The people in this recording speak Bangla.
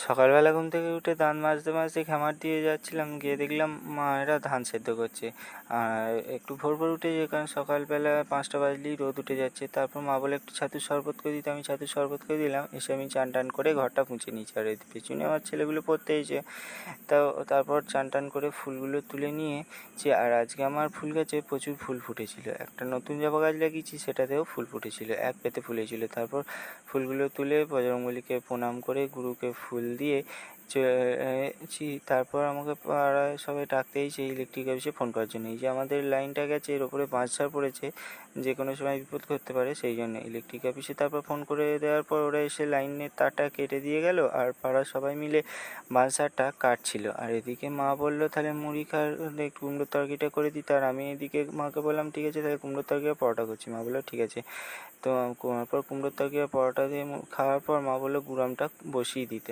সকালবেলা ঘুম থেকে উঠে দাঁত মাজতে মাজতে খামার দিয়ে যাচ্ছিলাম, গিয়ে দেখলাম মায়েরা ধান সেদ্ধ করছে। আর একটু ভোর ভোর উঠে যে, কারণ সকালবেলা 5টা বাজলেই রোদ উঠে যাচ্ছে। তারপর মা বলে একটু ছাতুর শরবত করে দিতে, আমি ছাতুর শরবত করে দিলাম। এসে আমি চান টান করে ঘরটা মুছে নিয়েছি, আর এর পেছনে আমার ছেলেগুলো পড়তে এসে তারপর চান টান করে ফুলগুলো তুলে নিয়েছি। আর আজকে আমার ফুল গাছে প্রচুর ফুল ফুটেছিল। একটা নতুন জবা গাছ লাগিয়েছি, সেটাতেও ফুল ফুটেছিল, এক পেতে ফুলেছিল। তারপর ফুলগুলো তুলে বজরংবলীকে প্রণাম করে গুরুকে ফুল দিয়ে চলেছি। তারপর আমাকে পাড়ায় সবাই ডাকতে এসে ইলেকট্রিক অফিসে ফোন করার জন্য। এই যে আমাদের লাইনটা গেছে, এর ওপরে বাঁশঝাড় পড়েছে, যে কোনো সময় বিপদ ঘটতে পারে, সেই জন্য ইলেকট্রিক অফিসে তারপর ফোন করে দেওয়ার পর ওরা এসে লাইনের তারটা কেটে দিয়ে গেল, আর পাড়ার সবাই মিলে বাঁশঝাড়টা কাটছিল। আর এদিকে মা বললো তাহলে মুড়ি কুমড়োর তরকারিটা করে দিতে, আর আমি এদিকে মাকে বললাম ঠিক আছে তাহলে কুমড়োর তরকারি আর পরোটা করছি। মা বললো ঠিক আছে। তো তারপর কুমড়োর তরকারি আর পরোটা দিয়ে খাওয়ার পর মা বললো গুড়ামটা বসিয়ে দিতে।